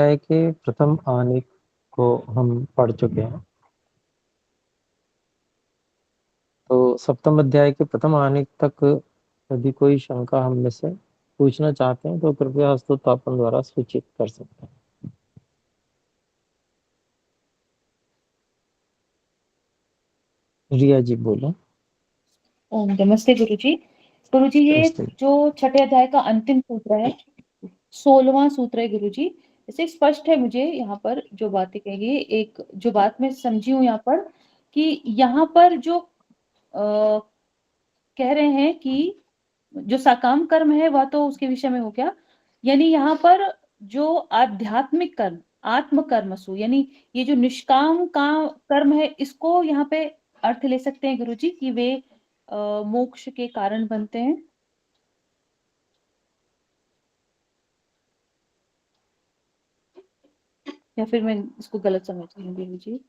अध्याय के प्रथम आने को हम पढ़ चुके हैं। तो सप्तम अध्याय के प्रथम आने तक यदि कोई शंका हम में से पूछना चाहते हैं तो कृपया हस्तोत्थापन द्वारा सूचित कर सकते हैं। रिया जी बोलो। ओम नमस्ते गुरुजी। गुरुजी, ये नमस्ते। जो छठे अध्याय का अंतिम सूत्र है, 16वां सूत्र है गुरुजी। इसे स्पष्ट है मुझे यहाँ पर जो बातें कही, एक जो बात मैं समझी हूँ यहाँ पर कि यहाँ पर जो कह रहे हैं कि जो सकाम कर्म है वह तो उसके विषय में हो गया, यानी यहाँ पर जो आध्यात्मिक कर्म, आत्म कर्मसु, यानी ये जो निष्काम का कर्म है, इसको यहाँ पे अर्थ ले सकते हैं गुरुजी कि वे मोक्ष के कारण बनते हैं, या फिर मैं इसको गलत समझ रही हूँ गुरुजी?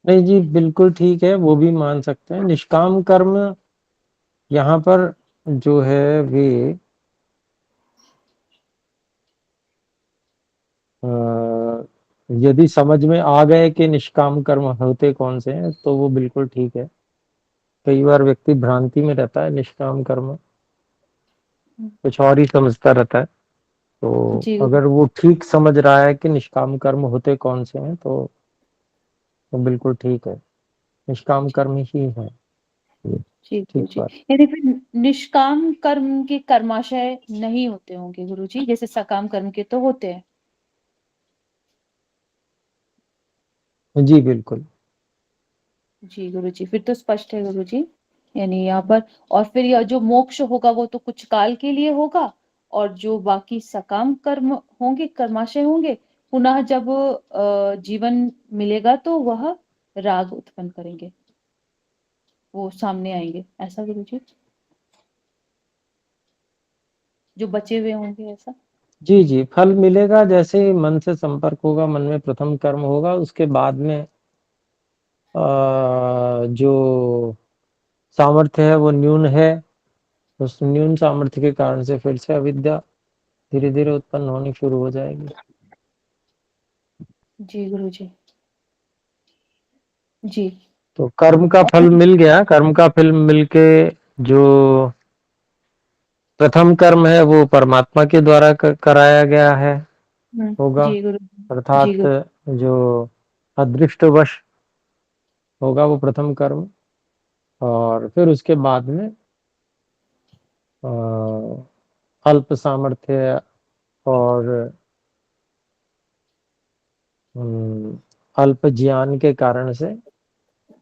नहीं जी, बिल्कुल ठीक है, वो भी मान सकते हैं। निष्काम कर्म यहाँ पर जो है वे यदि समझ में आ गए कि निष्काम कर्म होते कौन से हैं तो वो बिल्कुल ठीक है। कई बार व्यक्ति भ्रांति में रहता है, निष्काम कर्म कुछ और ही समझता रहता है। तो जी गुरु अगर वो ठीक समझ रहा है कि निष्काम कर्म होते कौन से हैं तो बिल्कुल ठीक है, निष्काम जी कर्म ही है। जी ठीक गुरुजी। बात। यदि फिर निष्काम कर्म के कर्माशय नहीं होते होंगे गुरुजी, जैसे सकाम कर्म के तो होते हैं? जी बिल्कुल। जी गुरुजी, फिर तो स्पष्ट है गुरुजी। यानी यहाँ पर, और फिर यह जो मोक्ष होगा वो तो कुछ काल के लिए होगा, और जो बाकी सकाम कर्म होंगे, कर्माशय होंगे, पुनः जब जीवन मिलेगा तो वह राग उत्पन्न करेंगे, वो सामने आएंगे, ऐसा गुरुजी? जो बचे हुए होंगे, ऐसा? जी जी, फल मिलेगा जैसे ही मन से संपर्क होगा, मन में प्रथम कर्म होगा, उसके बाद में जो सामर्थ्य है वो न्यून है। उस न्यून सामर्थ्य के कारण से फिर से अविद्या धीरे धीरे उत्पन्न होनी शुरू हो जाएगी। जी गुरुजी। जी। तो कर्म का फल मिल गया, कर्म का फल मिलके जो प्रथम कर्म है वो परमात्मा के द्वारा कराया गया है, होगा। जी गुरु। जी अर्थात गुरु। जो अदृष्टवश होगा वो प्रथम कर्म, और फिर उसके बाद में अल्प सामर्थ्य और अल्प ज्ञान के कारण से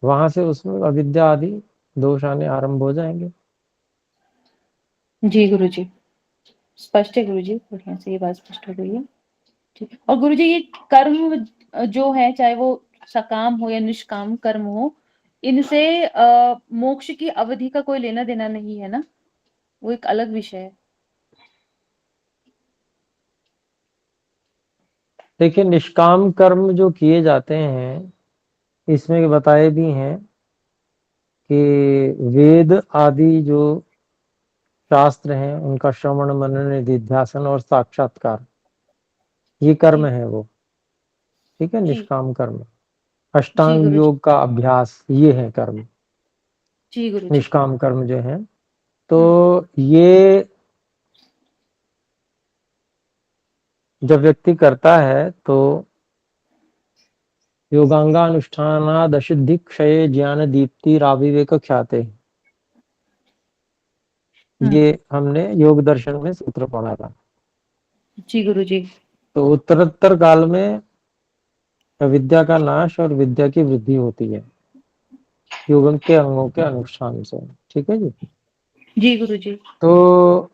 वहां से उसमें अविद्या आदि दोष आने आरंभ हो जाएंगे। जी गुरु जी, स्पष्ट है गुरु जी, बढ़िया से ये बात स्पष्ट हो गई है। ठीक। और गुरु जी, ये कर्म जो है, चाहे वो सकाम हो या निष्काम कर्म हो, इनसे मोक्ष की अवधि का कोई लेना देना नहीं है ना, वो एक अलग विषय है। देखिए, निष्काम कर्म जो किए जाते हैं इसमें बताए भी हैं कि वेद आदि जो शास्त्र हैं उनका श्रवण मनन निधिध्यासन और साक्षात्कार, ये कर्म जी। है वो। ठीक है, जी। निष्काम कर्म। जी अष्टांग गुरु जी। योग का अभ्यास, ये है कर्म, जी गुरु जी। निष्काम कर्म जो है। तो हम्म। ये जब व्यक्ति करता है तो योगांगानुष्ठानाद अशुद्धि क्षय ज्ञान दीप्ति राविवेक ख्याते, हम्म। ये हमने योग दर्शन में सूत्र पढ़ा था। जी गुरु जी। तो उत्तरोत्तर काल में विद्या का नाश और विद्या की वृद्धि होती है योग के अंगों के अनुष्ठान से। ठीक है जी। जी गुरु जी। तो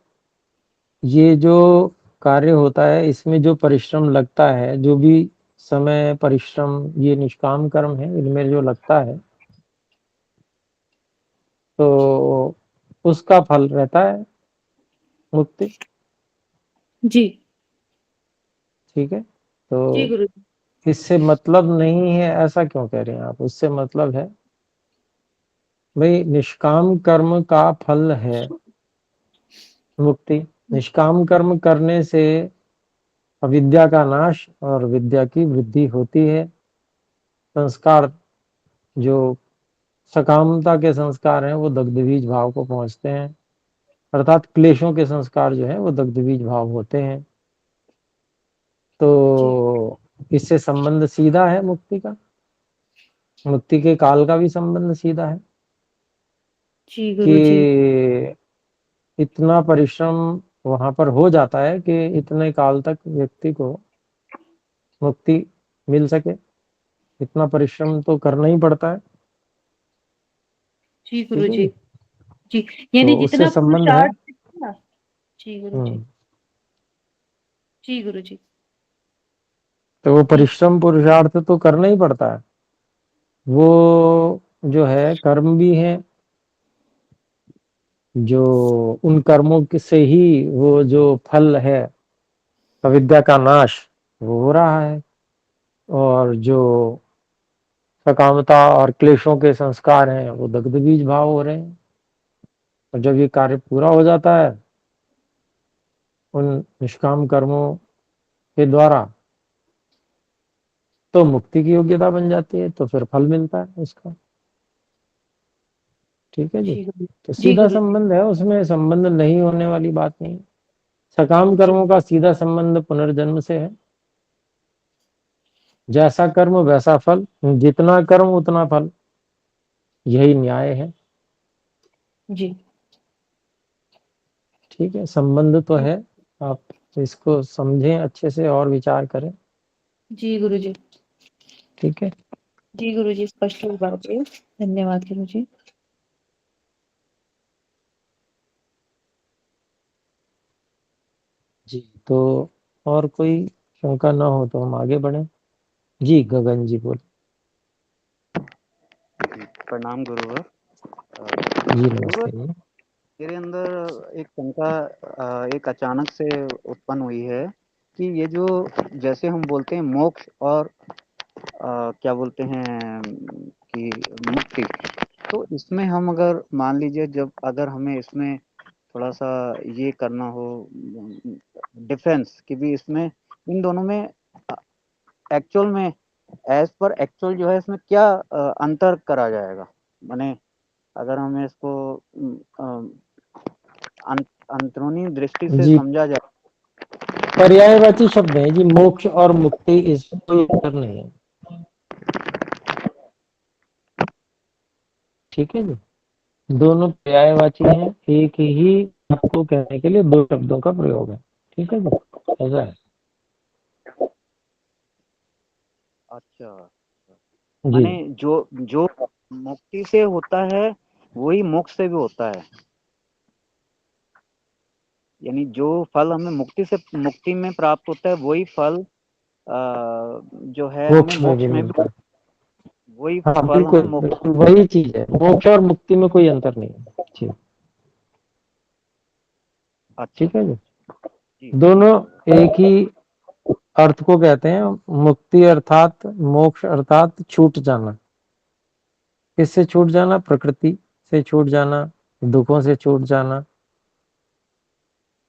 ये जो कार्य होता है इसमें जो परिश्रम लगता है, जो भी समय परिश्रम ये निष्काम कर्म है इनमें जो लगता है, तो उसका फल रहता है मुक्ति। जी। ठीक है। तो जी गुरु जी। इससे मतलब नहीं है ऐसा क्यों कह रहे हैं आप? उससे मतलब है भाई, निष्काम कर्म का फल है मुक्ति। निष्काम कर्म करने से अविद्या का नाश और विद्या की वृद्धि होती है। संस्कार जो सकामता के संस्कार हैं वो दग्धबीज भाव को पहुंचते हैं, अर्थात क्लेशों के संस्कार जो है वो दग्धबीज भाव होते हैं। जी तो इससे संबंध सीधा है मुक्ति का, मुक्ति के काल का भी संबंध सीधा है जी गुरु जी। कि इतना परिश्रम वहां पर हो जाता है कि इतने काल तक व्यक्ति को मुक्ति मिल सके, इतना परिश्रम तो करना ही पड़ता है। जी गुरु ठीक है जी। जी। जी, यानी तो उससे जितना संबंध है। पुरुषार्थ किया। जी गुरु जी। हम्म। जी गुरु जी। तो वो जी परिश्रम पुरुषार्थ तो करना ही पड़ता है। वो जो है कर्म भी है, जो उन कर्मों से ही वो जो फल है अविद्या का नाश वो हो रहा है, और जो सकामता और क्लेशों के संस्कार हैं वो दग्ध बीज भाव हो रहे हैं। और जब ये कार्य पूरा हो जाता है उन निष्काम कर्मों के द्वारा, तो मुक्ति की योग्यता बन जाती है, तो फिर फल मिलता है उसका। ठीक है जी। जी गुरु। तो जी सीधा गुरु जी। संबंध है, उसमें संबंध नहीं होने वाली बात नहीं। सकाम जी कर्मों का सीधा संबंध पुनर्जन्म से है। जैसा कर्म वैसा फल, जितना कर्म उतना फल, यही न्याय है। जी। ठीक है, संबंध तो है। आप इसको समझें अच्छे से और विचार करें। जी गुरु जी। ठीक है जी गुरु जी, स्पष्ट हुई बात है। धन्यवाद गुरु जी। जी। तो और कोई शंका ना हो तो हम आगे बढ़े। जी गगन जी बोले। प्रणाम गुरुवर। जी गुरुवर, नमस्ते जी। मेरे अंदर एक शंका एक अचानक से उत्पन्न हुई है कि ये जो जैसे हम बोलते हैं मोक्ष और क्या बोलते हैं कि मुक्ति, तो इसमें हम अगर मान लीजिए जब अगर हमें इसमें थोड़ा सा ये करना हो डिफरेंस कि भी इसमें इन दोनों में एक्चुअल में एज पर एक्चुअल जो है इसमें क्या अंतर करा जाएगा, माने अगर हमें इसको अंतरूनी दृष्टि से जी, समझा जाए। पर्यायवाची शब्द है जी, मोक्ष और मुक्ति, इसमें कोई अंतर नहीं है। ठीक है जी। दोनों पर्यायवाची हैं, एक ही आपको कहने के लिए दो शब्दों का प्रयोग है। ठीक है जी, ऐसा है। अच्छा, जी माने जो जो मुक्ति से होता है वही मोक्ष से भी होता है, यानी जो फल हमें मुक्ति में प्राप्त होता है वही फल जो है हमें मोक्ष में भी मोक्ष में भी मिलता है। वही हाँ फल हमें बिल्कुल मोक्ष। बिल्कुल वही चीज है, मोक्ष और मुक्ति में कोई अंतर नहीं है जी। अच्छा ठीक है अच्छा जी। अच्छा। जी जी दोनों गुरुवर। एक ही अर्थ को कहते हैं। मुक्ति अर्थात मोक्ष अर्थात छूट जाना। किससे छूट जाना? प्रकृति से छूट जाना, दुखों से छूट जाना।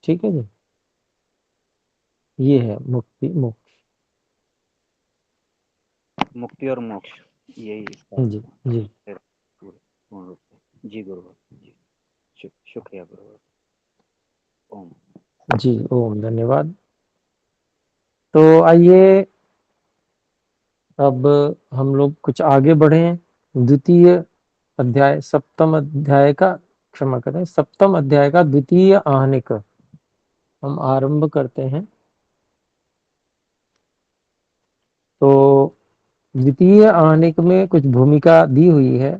ठीक है जी, ये है मुक्ति मोक्ष। मुक्ति और मोक्ष यही इसका जी जी है पूर्ण रूप से। जी गुरुवर जी। शुक्रिया गुरुवर। ओम। जी। ओम धन्यवाद। तो आइए अब हम लोग कुछ आगे बढ़े। द्वितीय अध्याय, सप्तम अध्याय का, क्षमा करें, सप्तम अध्याय का द्वितीय आहनिक हम आरंभ करते हैं। तो द्वितीय आहनिक में कुछ भूमिका दी हुई है।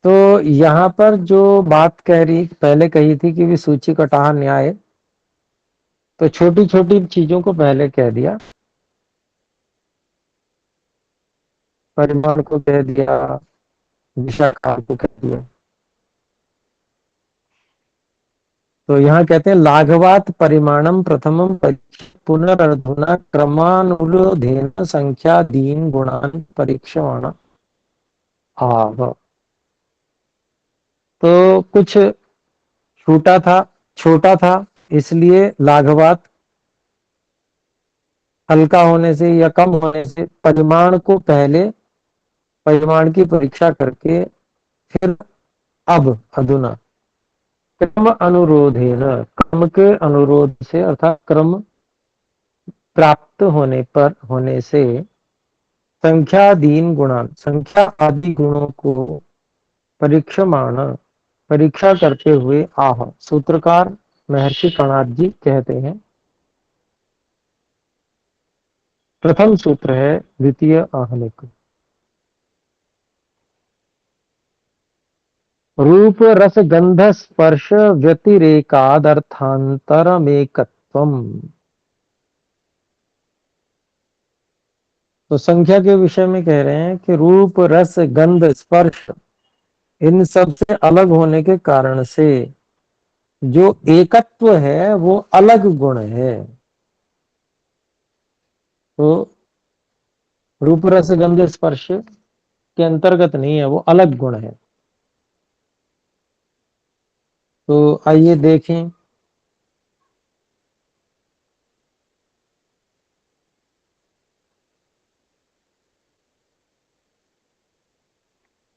तो यहाँ पर जो बात पहले कही थी कि सूची कटाह न्याय, तो छोटी छोटी चीजों को पहले कह दिया। परिमाण को कह दिया, दिशा काल को कह दिया। तो यहाँ कहते हैं लाघवात परिमाणम प्रथमम पुनर्धुना क्रमानुरोधेन संख्या दीन गुणान परीक्षमाणा। आह। तो कुछ छोटा था इसलिए लाघवात हल्का होने से या कम होने से परिमाण को पहले परिमाण की परीक्षा करके फिर अब अधुना क्रम अनुरोधेन क्रम के अनुरोध से अर्थात क्रम प्राप्त होने से संख्यादीन गुणान संख्या आदि गुणों को परीक्षमाण परीक्षा करते हुए आह। सूत्रकार महर्षि कणाद जी कहते हैं, प्रथम सूत्र है द्वितीय आहनिक। रूप रस गंध स्पर्श व्यतिरेकादर्थांतरमेकत्वम। तो संख्या के विषय में कह रहे हैं कि रूप रस गंध स्पर्श इन सब से अलग होने के कारण से जो एकत्व है वो अलग गुण है। तो रूप रस गंध स्पर्श के अंतर्गत नहीं है, वो अलग गुण है। तो आइए देखें,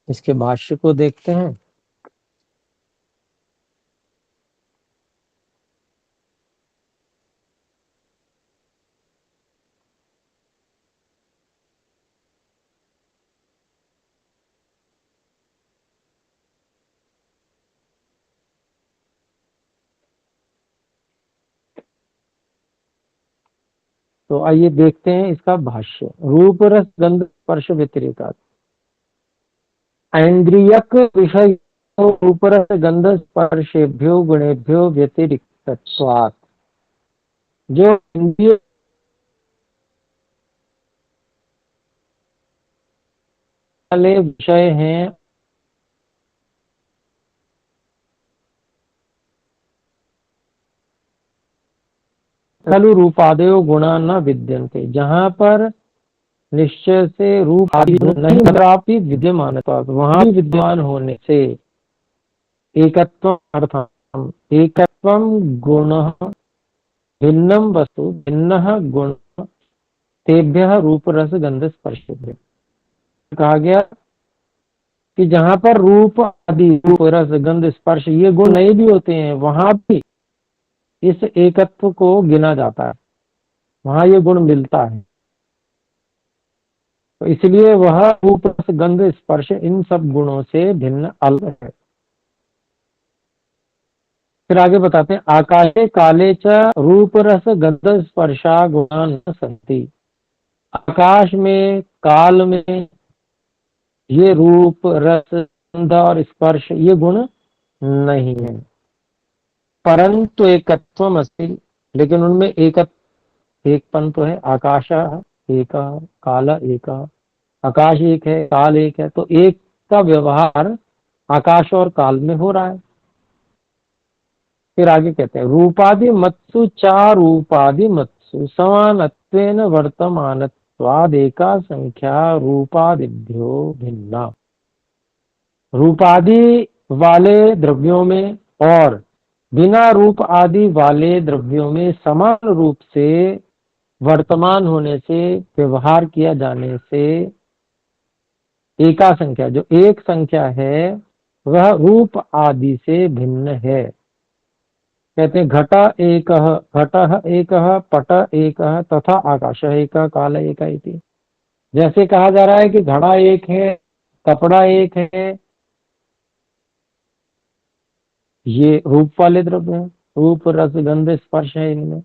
इसके भाष्य को देखते हैं। तो आइए देखते हैं इसका भाष्य। रूप रस गंध स्पर्श व्यतिरेकात् ऐन्द्रियक विषय रूप रस गंध स्पर्शेभ्यो गुणेभ्यो व्यतिरिक्तत्वात्। जो इंद्रिय वाले विषय हैं खलु रूपादयो गुणा न विद्यन्ते, जहां पर निश्चय से रूप आदि नहीं प्राप्ति विद्यमान वहां भी विद्यमान होने से एकत्व अर्थात एकत्वम गुण भिन्नम वस्तु भिन्न गुण तेभ्यः रूप रस गंध स्पर्श कहा गया कि जहां पर रूप आदि रूप रस गंध स्पर्श ये गुण नहीं भी होते हैं, वहां भी इस एकत्व को गिना जाता है, वहां ये गुण मिलता है। तो इसलिए वह रूप रस गंध स्पर्श इन सब गुणों से भिन्न अलग है। फिर आगे बताते हैं, आकाशे काले च रूप रस गंध स्पर्शा गुणा न सन्ति। आकाश में काल में ये रूप रस गंध और स्पर्श ये गुण नहीं है, परंतु एकत्वम अस्ति, लेकिन उनमें एकपन तो है। आकाश एक काल एक, आकाश एक है काल एक है, तो एक का व्यवहार आकाश और काल में हो रहा है। फिर आगे कहते हैं, रूपादि मत्सु चा रूपादि मत्सु समानत्वेन वर्तमानत्वादेका संख्या रूपादिभ्यो भिन्ना। रूपादि वाले द्रव्यों में और बिना रूप आदि वाले द्रव्यों में समान रूप से वर्तमान होने से व्यवहार किया जाने से एका संख्या, जो एक संख्या है वह रूप आदि से भिन्न है। कहते हैं घट एक पट एक तथा आकाश एक काल एक इति। जैसे कहा जा रहा है कि घड़ा एक है, कपड़ा एक है, ये रूप वाले द्रव्य हैं, रूप रस गंध स्पर्श है इनमें।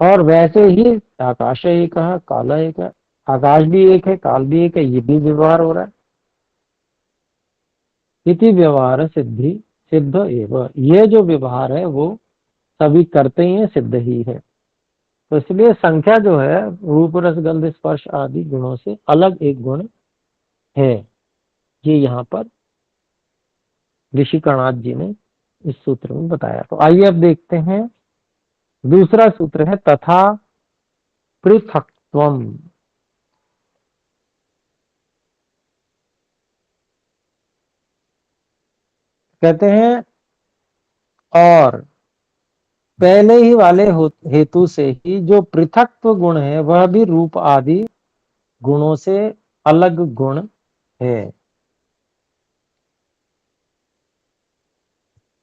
और वैसे ही आकाश एक है काल एक है, आकाश भी एक है काल भी एक है, ये भी व्यवहार हो रहा है। इति व्यवहार सिद्धि सिद्ध एवं, ये जो व्यवहार है वो सभी करते ही है, सिद्ध ही है। तो इसलिए संख्या जो है रूप रस गंध स्पर्श आदि गुणों से अलग एक गुण है, ये यहाँ पर ऋषि कणाद जी ने इस सूत्र में बताया। तो आइए अब देखते हैं, दूसरा सूत्र है तथा पृथक्त्वम। कहते हैं और पहले ही वाले हेतु से ही जो पृथक्त्व गुण है वह भी रूप आदि गुणों से अलग गुण है।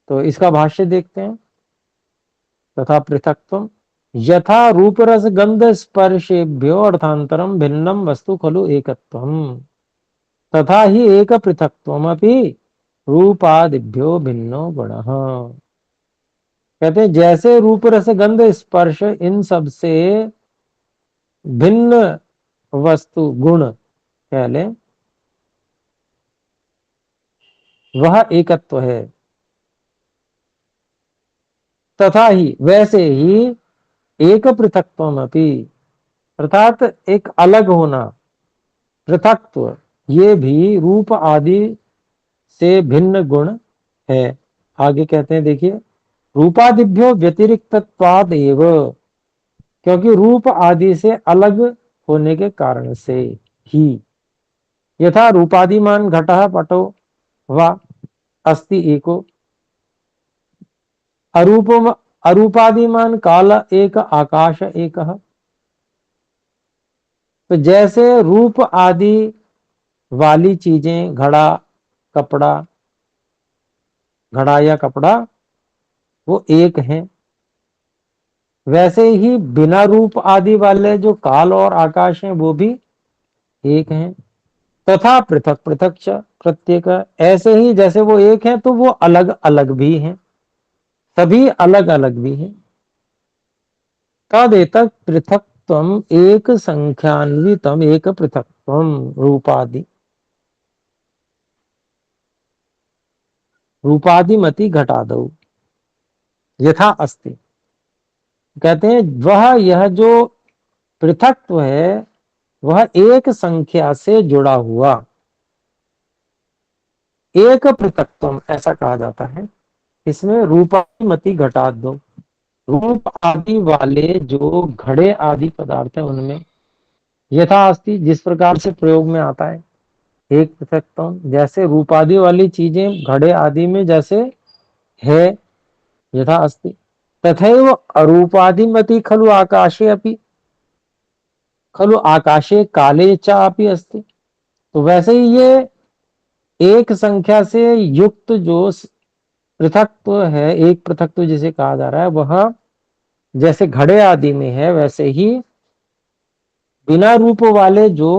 तो इसका भाष्य देखते हैं। तथा पृथक्त्वम यथा रूप रस गंध स्पर्शेभ्यो अर्थांतरम भिन्नम वस्तु खलु एकत्वम तथा ही एक पृथक्त्वमपि रूपादिभ्यो भिन्नो गुणः। कहते हैं जैसे रूप रस गंध स्पर्श इन सब से भिन्न वस्तु गुण कह लें वह एकत्व है, तथा ही वैसे ही एक पृथक्त्वमपि अर्थात एक अलग होना पृथक्त्व ये भी रूप आदि से भिन्न गुण है। आगे कहते हैं देखिए रूपादिभ्यो व्यतिरिक्तत्वाद एव क्योंकि रूप आदि से अलग होने के कारण से ही यथा रूपादिमान घटः पटो वा अस्ति एको अरूपादिमान काल एक आकाश एकः। तो जैसे रूप आदि वाली चीजें घड़ा कपड़ा घड़ा या कपड़ा वो एक हैं, वैसे ही बिना रूप आदि वाले जो काल और आकाश हैं वो भी एक हैं। तथा पृथक पृथक च प्रत्येक ऐसे ही जैसे वो एक हैं तो वो अलग अलग भी हैं, सभी अलग अलग भी हैं। तदेतत् पृथक्त्वम एक संख्यान्वितम एक पृथक्त्वम रूपादि रूपादिमति घटादौ यथा अस्ति। कहते हैं वह यह जो पृथक्त्व है वह एक संख्या से जुड़ा हुआ एक पृथक्त्वम ऐसा कहा जाता है। इसमें रूपादिमति घटा दो रूप आदि वाले जो घड़े आदि पदार्थ है उनमें यथा अस्ति जिस प्रकार से प्रयोग में आता है एक पृथक्त्वम जैसे रूपादि वाली चीजें घड़े आदि में जैसे है यथा अस्ति तथैव अरूपादिमति खलु आकाशे अपि खलु आकाशे काले चापि अस्ति। तो वैसे ही ये एक संख्या से युक्त जो पृथक्त्व है एक पृथक्त्व जिसे कहा जा रहा है वह जैसे घड़े आदि में है वैसे ही बिना रूप वाले जो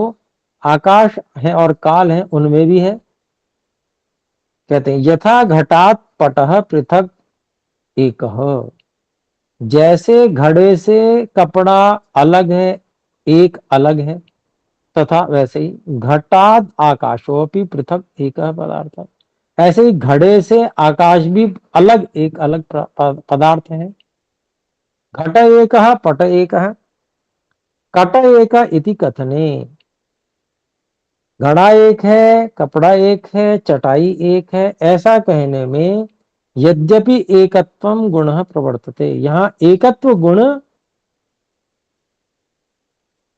आकाश है और काल है उनमें भी है। कहते हैं यथा घटात पटः पृथक एकः जैसे घड़े से कपड़ा अलग है एक अलग है तथा वैसे ही घटाद आकाशोपि पृथक एक पदार्थ ऐसे ही घड़े से आकाश भी अलग एक अलग पदार्थ है। घट एक पट एक कट एक इति कथने घड़ा एक है कपड़ा एक है चटाई एक है ऐसा कहने में यद्यपि एकत्वम गुणः प्रवर्तते यहाँ एकत्व गुण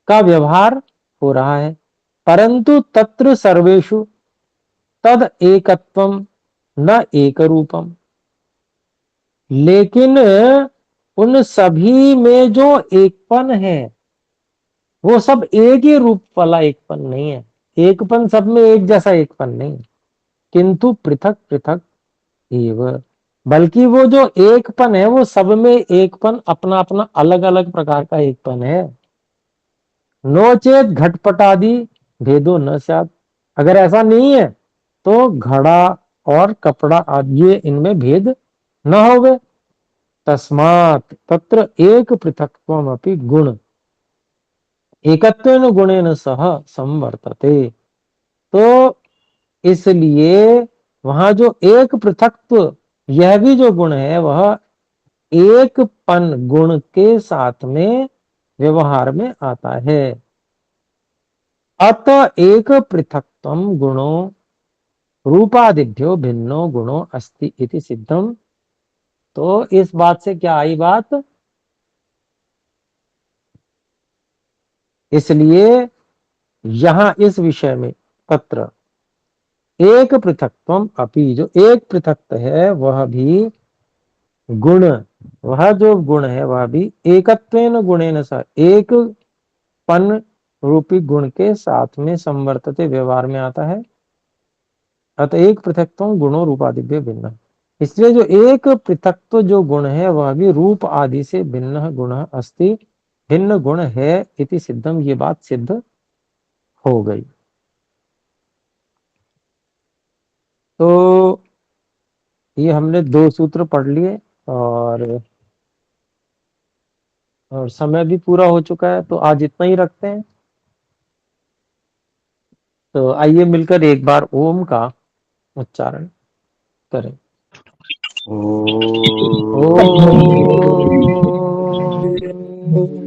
का व्यवहार हो रहा है परंतु तत्र सर्वेषु तद एकत्वम न एक रूपम लेकिन उन सभी में जो एकपन है वो सब एक ही रूप वाला एकपन नहीं है। एकपन सब में एक जैसा एकपन नहीं किंतु पृथक पृथक एवं बल्कि वो जो एकपन है वो सब में एकपन अपना अपना अलग अलग प्रकार का एकपन है। नोचेत घटपटादि भेदो न स्यात् अगर ऐसा नहीं है तो घड़ा और कपड़ा आदि ये इनमें भेद न होवे। तस्मात् तत्र एक पृथक्त्वमपि गुण एकत्वेन गुणेन सह संवर्तते। तो इसलिए वहां जो एक पृथक्त्व यह भी जो गुण है वह एक पन गुण के साथ में व्यवहार में आता है। अत एक पृथक्त्वम गुणो रूपादिभ्यो भिन्नो गुणो अस्ति इति सिद्धम। तो इस बात से क्या आई बात इसलिए यहां इस विषय में तत्र एक पृथक्त्वम अपि, जो एक पृथक है वह भी गुण, वह जो गुण है वह भी एकत्वेन गुणेन सह, एक पन रूपी गुण के साथ में संवर्तते, व्यवहार में आता है। अतः एक पृथक्त्वम गुणों रूपादिभ्यो भिन्न, इसलिए जो एक पृथक्त्व जो गुण है वह भी रूप आदि से भिन्न गुण अस्ति, भिन्न गुण है इति सिद्धम, ये बात सिद्ध हो गई। तो ये हमने 2 सूत्र पढ़ लिए और समय भी पूरा हो चुका है, तो आज इतना ही रखते हैं। तो आइए मिलकर एक बार ओम का उच्चारण करें। ओ ओम